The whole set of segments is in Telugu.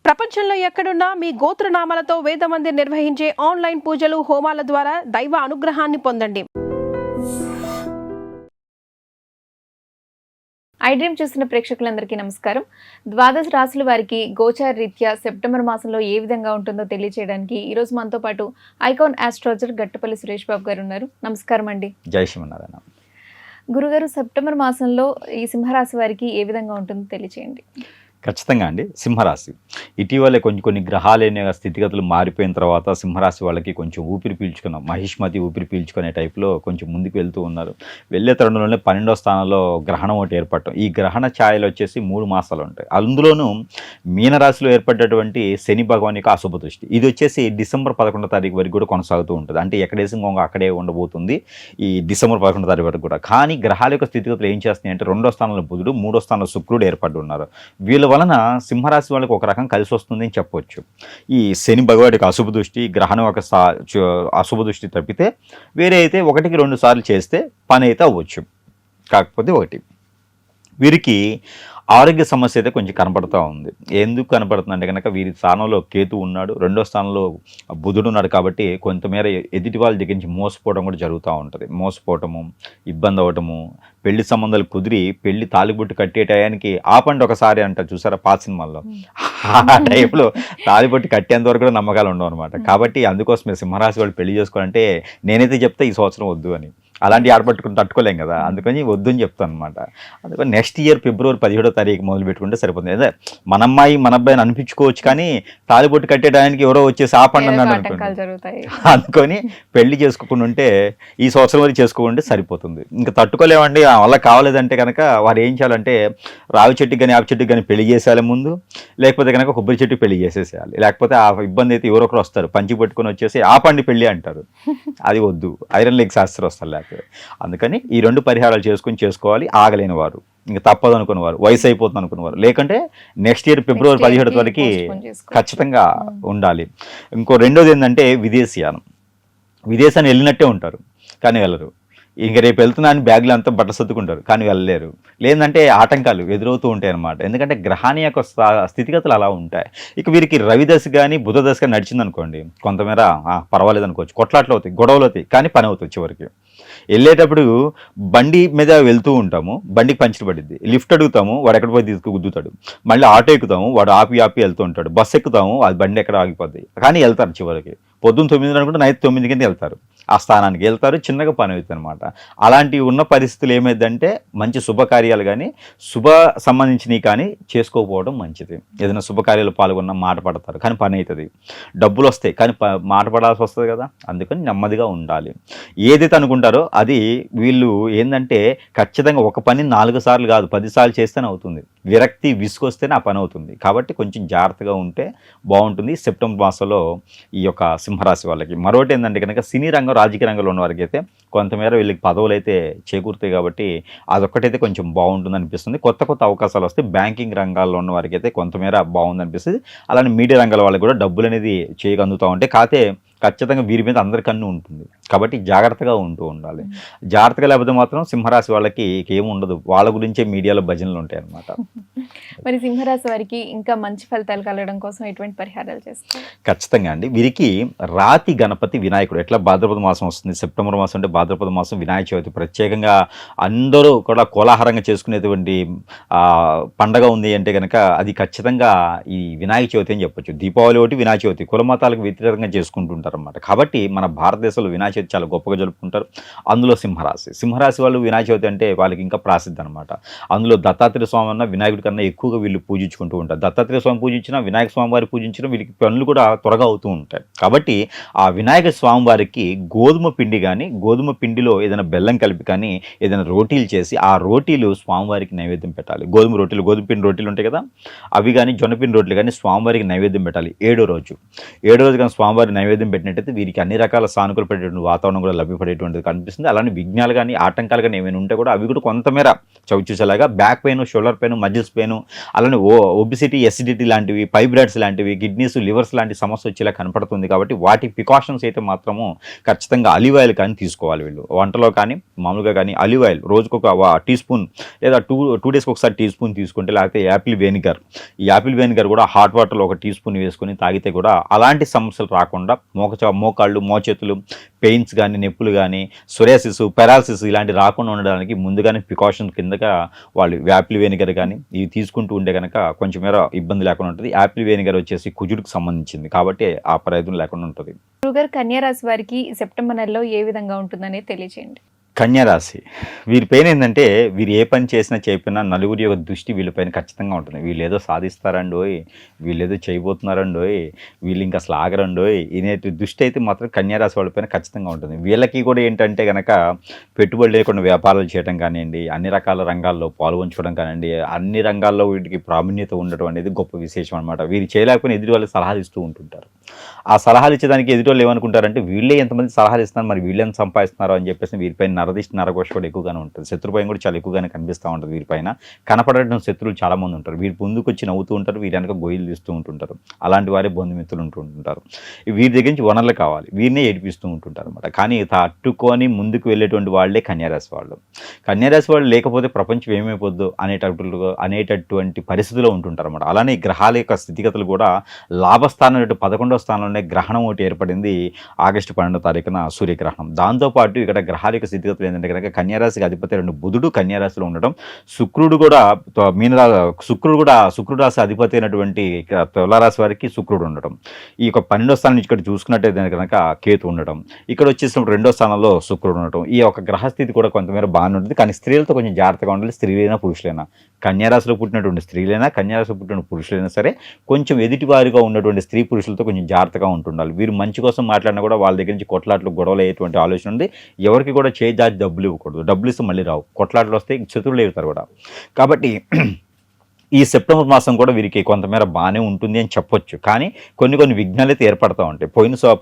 ప్రపంచంలో ఎక్కడున్నా మీ గోత్రనామాలతో వేదమందిర్ నిర్వహించే ఆన్లైన్ పూజలు హోమాల ద్వారా దైవ అనుగ్రహాన్ని పొందండి. ఐడ్రీమ్ చూస్తున్న ప్రేక్షకులందరికీ నమస్కారం. ద్వాదశ రాశుల వారికి గోచార రీత్యా సెప్టెంబర్ మాసంలో ఏ విధంగా ఉంటుందో తెలియజేయడానికి ఈ రోజు మనతో పాటు ఐకాన్ ఆస్ట్రాలజర్ గట్టపల్లి సురేష్ బాబు గారు ఉన్నారు. నమస్కారం అండి. జై శ్రీమన్నారాయణ. గురుగారు, సెప్టెంబర్ మాసంలో ఈ సింహరాశి వారికి ఏ విధంగా ఉంటుందో తెలియజేయండి. ఖచ్చితంగా అండి. సింహరాశి ఇటీవలే కొన్ని గ్రహాలైన స్థితిగతులు మారిపోయిన తర్వాత సింహరాశి వాళ్ళకి కొంచెం ఊపిరి పీల్చుకున్నాం, మహిష్మతి ఊపిరి పీల్చుకునే టైప్లో కొంచెం ముందుకు వెళ్తూ ఉన్నారు. వెళ్ళే తరుణంలోనే 12వ స్థానంలో గ్రహణం ఒకటి ఏర్పడటం. ఈ గ్రహణ ఛాయలు వచ్చేసి 3 మాసాలు ఉంటాయి. అందులోనూ మీనరాశిలో ఏర్పడ్డటువంటి శని భగవాన్ యొక్క అశుభ దృష్టి ఇది వచ్చేసి డిసెంబర్ 11వ తారీఖు వరకు కూడా కొనసాగుతూ ఉంటుంది. అంటే ఎక్కడేసి అక్కడే ఉండబోతుంది ఈ డిసెంబర్ 11వ తారీఖు వరకు కూడా. కానీ గ్రహాల యొక్క స్థితిగతులు ఏం చేస్తున్నాయి అంటే 2వ స్థానంలో బుధుడు, 3వ స్థానంలో శుక్రుడు ఏర్పడి ఉన్నారు. వీళ్ళ వలన సింహరాశి వాళ్ళకి ఒక రకం కలిసి వస్తుంది అని చెప్పవచ్చు. ఈ శని భగవాడికి అశుభ దృష్టి, గ్రహణం ఒక అశుభ దృష్టి తప్పితే వేరే అయితే 1-2 సార్లు చేస్తే పని అయితే అవ్వచ్చు. కాకపోతే ఒకటి వీరికి ఆరోగ్య సమస్య అయితే కొంచెం కనపడుతూ ఉంది. ఎందుకు కనపడుతుంది అంటే కనుక వీరి స్థానంలో కేతు ఉన్నాడు, 2వ స్థానంలో బుధుడు ఉన్నాడు. కాబట్టి కొంతమేర ఎదుటి వాళ్ళ దగ్గర నుంచి మోసపోవడం కూడా జరుగుతూ ఉంటుంది. మోసపోవటము, ఇబ్బంది అవ్వటము, పెళ్లి సంబంధాలు కుదిరి పెళ్లి తాలిబొట్టు కట్టే టయానికి ఆపండి ఒకసారి అంటారు చూసారా పాత సినిమాల్లో, ఆ టైప్లో తాలిబొట్టు కట్టేంత వరకు కూడా నమ్మకాలు ఉండవు అనమాట. కాబట్టి అందుకోసమే సింహరాశి వాళ్ళు పెళ్లి చేసుకోవాలంటే నేనైతే చెప్తే ఈ సంవత్సరం వద్దు అని. అలాంటి ఆడపట్టుకుని తట్టుకోలేం కదా, అందుకని వద్దు అని చెప్తాను అనమాట. అందుకని నెక్స్ట్ ఇయర్ ఫిబ్రవరి 17వ తారీఖు మొదలు పెట్టుకుంటే సరిపోతుంది. అదే మన అమ్మాయి మన అబ్బాయిని అనిపించుకోవచ్చు, కానీ తాలిబొట్టు కట్టేయడానికి ఎవరో వచ్చేసి ఆపండి అన్నాడు అనుకోండి. అందుకని పెళ్లి చేసుకోకుండా ఉంటే ఈ సంవత్సరం వరకు చేసుకోకుంటే సరిపోతుంది. ఇంకా తట్టుకోలేమండి అలా కావాలేదంటే కనుక వారు ఏం చేయాలంటే రావి చెట్టుకి కానీ ఆవి చెట్టుకి కానీ పెళ్లి చేసేయాలి ముందు, లేకపోతే కనుక కొబ్బరి చెట్టుకి పెళ్లి చేసేసేయాలి. లేకపోతే ఆ ఇబ్బంది అయితే ఎవరొకరు వస్తారు పంచి పట్టుకొని వచ్చేసి ఆపండి పెళ్లి అంటారు. అది వద్దు, ఐరన్ లెగ్ శాస్త్రం వస్తారు. లేకపోతే అందుకని ఈ 2 పరిహారాలు చేసుకోవాలి. ఆగలేని వారు, ఇంకా తప్పదు అనుకునేవారు, వయసు అయిపోతుంది అనుకునేవారు, లేకంటే నెక్స్ట్ ఇయర్ ఫిబ్రవరి 17 వరకు ఖచ్చితంగా ఉండాలి. ఇంకో రెండోది ఏంటంటే విదేశీయానం. విదేశాన్ని వెళ్ళినట్టే ఉంటారు కానీ వెళ్ళరు. ఇంక రేపు వెళ్తున్నాను బ్యాగ్లో అంతా బట్ట సర్దుకుంటారు కానీ వెళ్ళలేరు. లేదంటే ఆటంకాలు ఎదురవుతూ ఉంటాయి అన్నమాట. ఎందుకంటే గ్రహాన్ని యొక్క స్థితిగతులు అలా ఉంటాయి. ఇక వీరికి రవి దశ కానీ బుధ దశ కానీ నడిచిందనుకోండి, కొంతమేర పర్వాలేదు అనుకోవచ్చు. కొట్లాట్లు అవుతాయి, గొడవలు అవుతాయి, కానీ పని అవుతుంది చివరికి. వెళ్ళేటప్పుడు బండి మీద వెళ్తూ ఉంటాము, బండికి పంచర్ పడిద్ది, లిఫ్ట్ అడుగుతాము, వాడు ఎక్కడ పోయి గుద్దుతాడు. మళ్ళీ ఆటో ఎక్కుతాము, వాడు ఆపి వెళ్తూ ఉంటాడు. బస్సు ఎక్కుతాము, అది బండి ఎక్కడ ఆగిపోద్ది, కానీ వెళ్తారు చివరికి. పొద్దున్న 9 అనుకుంటే నైట్ 9 కింద వెళ్తారు, ఆ స్థానానికి వెళ్తారు, చిన్నగా పని అవుతుంది అనమాట. అలాంటివి ఉన్న పరిస్థితులు ఏమైందంటే మంచి శుభకార్యాలు కానీ శుభ సంబంధించినవి కానీ చేసుకోకపోవడం మంచిది. ఏదైనా శుభకార్యాలు పాల్గొన్న మాట పడతారు కానీ పని అవుతుంది, డబ్బులు వస్తాయి కానీ మాట పడాల్సి వస్తుంది కదా. అందుకని నెమ్మదిగా ఉండాలి. ఏదైతే అనుకుంటారో అది వీళ్ళు ఏంటంటే ఖచ్చితంగా ఒక పని 4 సార్లు కాదు 10 సార్లు చేస్తేనే అవుతుంది. విరక్తి విసుకొస్తేనే ఆ పని అవుతుంది. కాబట్టి కొంచెం జాగ్రత్తగా ఉంటే బాగుంటుంది సెప్టెంబర్ మాసంలో ఈ యొక్క సింహరాశి వాళ్ళకి. మరొకటి ఏంటంటే కనుక సినీ రంగం రాజకీయ రంగంలో ఉన్న వారికి అయితే కొంతమేర వీళ్ళకి పదవులు అయితే చేకూరుతాయి. కాబట్టి అదొక్కటైతే కొంచెం బాగుంటుంది అనిపిస్తుంది. కొత్త అవకాశాలు వస్తాయి. బ్యాంకింగ్ రంగాల్లో ఉన్న వారికి అయితే కొంతమేర బాగుంది అనిపిస్తుంది. అలానే మీడియా రంగాల వాళ్ళకి కూడా డబ్బులు అనేది చేయగలుగుతూ ఉంటాయి. కాకపోతే ఖచ్చితంగా వీరి మీద అందరికన్నా ఉంటుంది. కాబట్టి జాగ్రత్తగా ఉండాలి. జాగ్రత్తగా లేకపోతే మాత్రం సింహరాశి వాళ్ళకి ఏమి ఉండదు, వాళ్ళ గురించే మీడియాలో భజనలు ఉంటాయి అన్నమాట. మరి సింహరాశి వారికి ఇంకా మంచి ఫలితాలు కలగడం కోసం ఎటువంటి పరిహారాలు చేస్తారు? ఖచ్చితంగా అండి. వీరికి రాతి గణపతి వినాయకుడు ఎట్లా భాద్రపద మాసం వస్తుంది, సెప్టెంబర్ మాసం అంటే భాద్రపద మాసం వినాయక చవితి ప్రత్యేకంగా అందరూ కూడా కోలాహలంగా చేసుకునేటువంటి పండగ ఉంది అంటే కనుక అది ఖచ్చితంగా ఈ వినాయక చవితి అని చెప్పొచ్చు. దీపావళి ఒకటి, వినాయక చవితి కుల మతాలకు వ్యతిరేకంగా చేసుకుంటుంటారు అన్నమాట. కాబట్టి మన భారతదేశంలో వినాయక చవితి చాలా గొప్పగా జరుపుకుంటారు. అందులో సింహరాశి వాళ్ళు వినాయక చవితి అంటే వాళ్ళకి ఇంకా ప్రాసిద్ధి అనమాట. అందులో దత్తాత్రేయ స్వామి అన్న వినాయకుడి కన్నా ఎక్కువగా వీళ్ళు పూజించుకుంటూ ఉంటారు. దత్తాత్రేయ స్వామి పూజించినా వినాయక స్వామి వారి పూజించినా వీళ్ళకి పనులు కూడా త్వరగా అవుతూ ఉంటాయి. కాబట్టి ఆ వినాయక స్వామి వారికి గోధుమ పిండి కానీ గోధుమ పిండిలో ఏదైనా బెల్లం కలిపి కానీ ఏదైనా రోటీలు చేసి ఆ రోటీలు స్వామివారికి నైవేద్యం పెట్టాలి. గోధుమ పిండి రోటీలు ఉంటాయి కదా, అవి కానీ జొన్నపిండి రోటీలు కానీ స్వామివారికి నైవేద్యం పెట్టాలి. 7వ రోజు కానీ స్వామివారికి నైవేద్యం పెట్టినట్టయితే వీరికి అన్ని రకాల సానుకూల పడేటువంటి వాతావరణం కూడా లభ్యపడేటువంటిది కనిపిస్తుంది. అలానే విఘ్నాలు కానీ ఆటంకాలు కానీ ఏమైనా ఉంటే కూడా అవి కూడా కొంతమేర చవిచూసేలాగా back pain, shoulder pain, muscles pain, అలానే ఒబిసిటీ, ఎసిడిటీ లాంటివి, ఫైబ్రాయిడ్స్ లాంటివి, కిడ్నీస్, లివర్స్ లాంటి సమస్య వచ్చేలా కనపడుతుంది. కాబట్టి వాటి ప్రికాషన్స్ అయితే మాత్రము ఖచ్చితంగా ఆలివ్ ఆయిల్ కానీ తీసుకోవాలి. వీళ్ళు వంటలో కానీ మామూలుగా కానీ ఆలివ్ ఆయిల్ రోజుకు ఒక టీ స్పూన్ లేదా టూ డేస్కి ఒకసారి టీ స్పూన్ తీసుకుంటే, లేకపోతే యాపిల్ వెనిగర్, ఈ యాపిల్ వెనిగర్ కూడా హాట్ వాటర్లో ఒక టీ స్పూన్ వేసుకొని తాగితే కూడా అలాంటి సమస్యలు రాకుండా మోకాళ్ళు, మోచేతులు పెయిన్స్ కానీ, నొప్పులు కానీ, సొరియాసిస్, పెరాలసిస్ ఇలాంటి రాకుండా ఉండడానికి ముందుగానే ప్రికాషన్ కిందగా వాళ్ళు యాపిల్ వెనిగర్ కానీ ఇవి తీసుకుంటూ ఉంటే కనుక కొంచెం మేర ఇబ్బంది లేకుండా ఉంటుంది. యాపిల్ వెనిగర్ వచ్చేసి కుజుడికి సంబంధించింది కాబట్టి ఆ ప్రయోజనం లేకుండా ఉంటుంది. గురుగారు, కన్యా రాశి వారికి సెప్టెంబర్ నెలలో ఏ విధంగా ఉంటుందనేది తెలియజేయండి. కన్యారాశి వీరిపైన ఏంటంటే వీరు ఏ పని చేసినా చేయకపోయినా నలుగురి యొక్క దృష్టి వీళ్ళపైన ఖచ్చితంగా ఉంటుంది. వీళ్ళు ఏదో సాధిస్తారండోయ్, వీళ్ళు ఏదో చేయబోతున్నారండోయ్, వీళ్ళు ఇంకా అసలు ఆగరండోయ్ ఇనేటి దృష్టి అయితే మాత్రం కన్యారాశి వాళ్ళపైన ఖచ్చితంగా ఉంటుంది. వీళ్ళకి కూడా ఏంటంటే కనుక పెట్టుబడి లేకుండా వ్యాపారాలు చేయడం కానివ్వండి, అన్ని రకాల రంగాల్లో పాల్గొంచుకోవడం కానివ్వండి, అన్ని రంగాల్లో వీటికి ప్రాముఖ్యత ఉండడం అనేది గొప్ప విశేషం అనమాట. వీరు చేయలేకపోయినా ఎదుటి వాళ్ళకి సలహాలు ఇస్తూ ఉంటుంటారు. ఆ సలహాలు ఇచ్చేదానికి ఎదుటి వాళ్ళు ఏమనుకుంటారంటే వీళ్ళే ఎంతమంది సలహాలు ఇస్తున్నారు, మరి వీళ్ళు ఎంత సంపాదిస్తున్నారు అని చెప్పేసి వీరిపైన నరదిష్టి, నరఘోష కూడా ఎక్కువగానే ఉంటుంది. శత్రుభయం కూడా చాలా ఎక్కువగానే కనిపిస్తూ ఉంటుంది. వీరిపైన కనపడడం శత్రువులు చాలామంది ఉంటారు. వీరి ముందుకు వచ్చి నవ్వుతూ ఉంటారు, వీరి వెనక గొయ్యలు తీస్తూ ఉంటుంటారు. అలాంటి వారే బంధుమిత్రులు ఉంటుంటారు. వీరి దగ్గర నుంచి వనరులు కావాలి, వీరినే ఏడిపిస్తూ ఉంటుంటారు అనమాట. కానీ తట్టుకొని ముందుకు వెళ్ళేటువంటి వాళ్ళే కన్యారాశి వాళ్ళు. కన్యారాశి వాళ్ళు లేకపోతే ప్రపంచం ఏమైపోద్దు అనేటటువంటి పరిస్థితిలో ఉంటుంటారు అనమాట. అలానే గ్రహాల యొక్క స్థితిగతులు కూడా లాభస్థానం 11వ స్థానంలోనే గ్రహణం ఒకటి ఏర్పడింది ఆగస్టు 12వ తారీఖున సూర్యగ్రహణం. దాంతోపాటు ఇక్కడ గ్రహాల యొక్క స్థితిగతులు ఏంటంటే కనుక కన్యారాశికి అధిపతి 2 బుధుడు కన్యారాశిలో ఉండడం, శుక్రుడు కూడా శుక్రుడు రాశి అధిపతి అయినటువంటి తులారాశి వారికి శుక్రుడు ఉండడం, ఈ యొక్క 12వ స్థానం నుంచి ఇక్కడ చూసుకున్నట్టయితే కనుక కేతు ఉండడం, ఇక్కడ వచ్చేసినప్పుడు 2వ స్థానంలో శుక్రుడు ఉండటం, ఈ యొక్క గ్రహస్థితి కూడా కొంతమేర బాగానే ఉంటుంది. కానీ స్త్రీలతో కొంచెం జాగ్రత్తగా ఉండాలి. స్త్రీలైనా పురుషులైనా, కన్యారాశిలో పుట్టినటువంటి స్త్రీలైనా కన్యారాశిలో పుట్టిన పురుషులైనా సరే కొంచెం ఎదుటివారిగా ఉన్నటువంటి స్త్రీ పురుషులతో కొంచెం జాగ్రత్తగా ఉంటుండాలి. వీరు మంచి కోసం మాట్లాడినా కూడా వాళ్ళ దగ్గర నుంచి కొట్లాట్లు, గొడవలు అయ్యేటువంటి ఆలోచన ఉంది. ఎవరికి కూడా చేయి దాచి డబ్బులు ఇవ్వకూడదు. డబ్బులు ఇస్తే మళ్ళీ రావు, కొట్లాట్లు వస్తే శత్రువులు అవుతారు కూడా. కాబట్టి ఈ సెప్టెంబర్ మాసం కూడా వీరికి కొంతమేర బాగానే ఉంటుంది అని చెప్పొచ్చు. కానీ కొన్ని విఘ్నాలు అయితే ఏర్పడతా ఉంటాయి.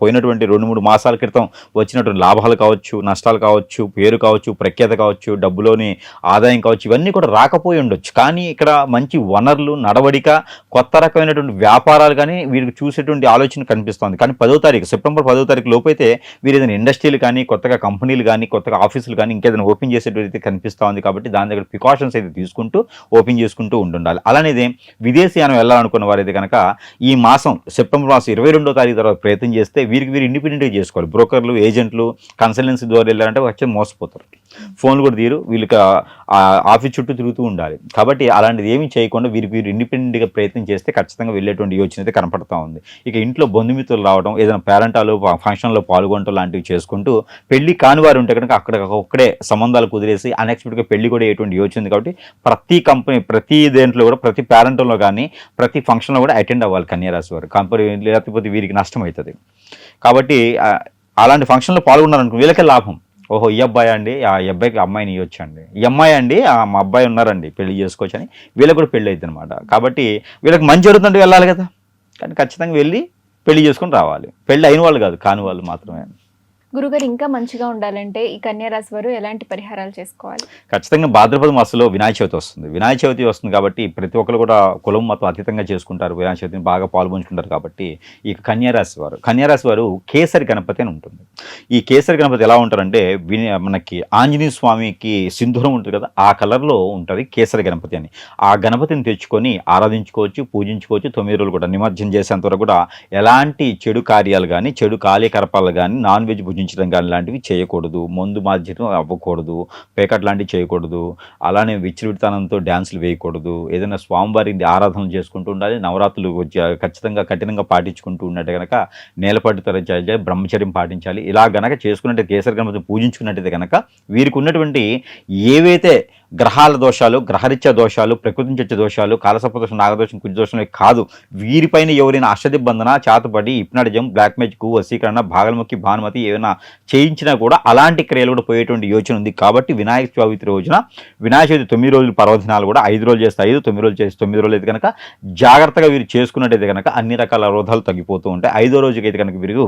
పోయినటువంటి 2-3 మాసాల క్రితం వచ్చినటువంటి లాభాలు కావచ్చు, నష్టాలు కావచ్చు, పేరు కావచ్చు, ప్రఖ్యాత కావచ్చు, డబ్బులోని ఆదాయం కావచ్చు, ఇవన్నీ కూడా రాకపోయి ఉండొచ్చు. కానీ ఇక్కడ మంచి వనరులు, నడవడిక, కొత్త రకమైనటువంటి వ్యాపారాలు కానీ వీరికి చూసేటువంటి ఆలోచన కనిపిస్తుంది. కానీ సెప్టెంబర్ 10వ తారీఖు లోపైతే వీరు ఏదైనా ఇండస్ట్రీలు కానీ, కొత్తగా కంపెనీలు కానీ, కొత్తగా ఆఫీసులు కానీ ఇంకేదైనా ఓపెన్ చేసేటువంటి కనిపిస్తూ ఉంది. కాబట్టి దాని దగ్గర ప్రికాషన్స్ అయితే తీసుకుంటూ ఓపెన్ చేసుకుంటూ ఉండాలి. అలానేది విదేశీయానం వెళ్ళాలనుకున్న వారైతే కనుక ఈ మాసం సెప్టెంబర్ మాసం 22వ తారీఖు తర్వాత ప్రయత్నం చేస్తే వీరు ఇండిపెండెంట్గా చేసుకోవాలి. బ్రోకర్లు, ఏజెంట్లు, కన్సల్టెన్సీ ద్వారా వెళ్ళారంటే వచ్చి మోసపోతారు. ఫోన్లు కూడా తీరు, వీళ్ళకి ఆఫీస్ చుట్టూ తిరుగుతూ ఉండాలి. కాబట్టి అలాంటిది ఏమీ చేయకుండా వీరు ఇండిపెండెంట్గా ప్రయత్నం చేస్తే ఖచ్చితంగా వెళ్ళేటువంటి యోచన అయితే కనపడతా ఉంది. ఇక ఇంట్లో బంధుమిత్రులు రావడం, ఏదైనా పేరెంటాలు ఫంక్షన్లో పాల్గొనడం లాంటివి చేసుకుంటూ పెళ్లి కాని వారు ఉంటే కనుక అక్కడే సంబంధాలు కుదిరేసి అన్ఎక్స్పెక్టెడ్గా పెళ్లి కూడా అయ్యేటువంటి యోచన ఉంది. కాబట్టి ప్రతి కంపెనీ, ప్రతి దేంట్లో కూడా, ప్రతి పేరెంటంలో కానీ, ప్రతి ఫంక్షన్లో కూడా అటెండ్ అవ్వాలి కన్యారాశి వారు. కంపెనీ లేకపోతే వీరికి నష్టం అవుతుంది. కాబట్టి అలాంటి ఫంక్షన్లో పాల్గొన్నారనుకో వీళ్ళకే లాభం. ఓహో, ఈ అబ్బాయి అండి, ఈ అబ్బాయికి అమ్మాయిని ఇవ్వచ్చండి, ఈ అమ్మాయి అండి మా అబ్బాయి ఉన్నారండి, పెళ్లి చేసుకోవచ్చు అని వీళ్ళకి కూడా పెళ్ళి అవుతుంది అనమాట. కాబట్టి వీళ్ళకి మంచి జరుగుతుంటే వెళ్ళాలి కదా. కానీ ఖచ్చితంగా వెళ్ళి పెళ్లి చేసుకొని రావాలి. పెళ్ళి అయిన వాళ్ళు కాదు, కాని వాళ్ళు మాత్రమే. గురుగారు, ఇంకా మంచిగా ఉండాలంటే ఈ కన్యా రాశి వారు ఎలాంటి పరిహారాలు చేసుకోవాలి? ఖచ్చితంగా భాద్రపద మాసంలో వినాయక చవితి వస్తుంది. వినాయక చవితి వస్తుంది కాబట్టి ప్రతి ఒక్కరు కూడా కులం మతం అతీతంగా చేసుకుంటారు. వినాయక చవితిని బాగా పాల్గొంచుకుంటారు. కాబట్టి ఈ కన్యారాశి వారు కేసరి గణపతి అని ఉంటుంది. ఈ కేసరి గణపతి ఎలా ఉంటారంటే మనకి ఆంజనేయ స్వామికి సింధూరం ఉంటుంది కదా, ఆ కలర్లో ఉంటుంది కేసరి గణపతి అని. ఆ గణపతిని తెచ్చుకొని ఆరాధించుకోవచ్చు, పూజించుకోవచ్చు. 9 రోజులు కూడా నిమజ్జనం చేసేంత వరకు కూడా ఎలాంటి చెడు కార్యాలు కానీ, చెడు కార్యకలాపాలు కానీ, నాన్ వెజ్ పూజించడం కానీ లాంటివి చేయకూడదు. మందు మాధ్యం అవ్వకూడదు, పేకట్ లాంటివి చేయకూడదు. అలానే విచ్చలవిడితనంతో డ్యాన్సులు వేయకూడదు. ఏదైనా స్వామివారిని ఆరాధనలు చేసుకుంటూ ఉండాలి. నవరాత్రులు ఖచ్చితంగా కఠినంగా పాటించుకుంటూ ఉన్నట్టు కనుక నేలపట్టు తరచాలి, బ్రహ్మచర్యం పాటించాలి. ఇలా గనక చేసుకున్నట్టు కేసరి గణపతిని పూజించుకున్నట్టయితే కనుక వీరికి ఉన్నటువంటి ఏవైతే గ్రహాల దోషాలు, గ్రహరీత్యా దోషాలు, ప్రకృతి నుంచి వచ్చే దోషాలు, కాలసర్పదోషం, నాగదోషం, కుజదోషమే కాదు, వీరిపైన ఎవరైనా అష్టదిబ్బందన, చాతుపడి, హిప్నాటిజం, బ్లాక్ మ్యాజిక్, వశీకరణ, భాగల్ముఖి, భానుమతి, ఏమైనా చేయించినా కూడా అలాంటి క్రియలు కూడా పోయేటువంటి యోచన ఉంది. కాబట్టి వినాయక చవితి రోజున వినాయక చవితి 9 రోజులు పర్వదినాలు కూడా 5 రోజులు చేస్తే 5, 9 రోజులు చేస్తే 9 రోజులు అయితే కనుక జాగ్రత్తగా వీరు చేసుకున్నట్టయితే కనుక అన్ని రకాల రోధాలు తగ్గిపోతూ ఉంటాయి. 5వ రోజుకి అయితే కనుక వీరు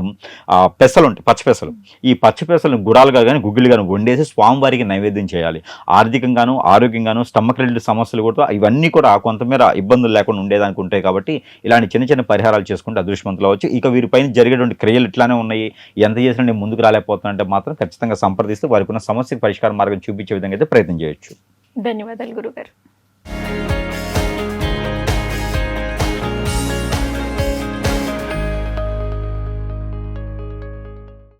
పెసలు ఉంటాయి, పచ్చిపెసలు. ఈ పచ్చిపెసలను గుడాలుగా కానీ గుగ్గిలు కానీ వండేసి స్వామివారికి నైవేద్యం చేయాలి. ఆర్థికంగాను ఆరోగ్యంగాను స్టమక్ రిలేటెడ్ సమస్యలు కూడా ఇవన్నీ కూడా కొంతమేర ఇబ్బందులు లేకుండా ఉండేదానికి ఉంటాయి. కాబట్టి ఇలాంటి చిన్న చిన్న పరిహారాలు చేసుకుంటే అదృష్టవంతులు అవ్వచ్చు. ఇక వీరిపైన జరిగేటువంటి క్రియలు ఇట్లానే ఉన్నాయి, ఎంత చేసినా నేను ముందుకు రాలేకపోతున్నానంటే మాత్రం ఖచ్చితంగా సంప్రదిస్తే వారికి ఉన్న సమస్యకు పరిష్కార మార్గం చూపించే విధంగా అయితే ప్రయత్నం చేయొచ్చు. ధన్యవాదాలు గురుగారు.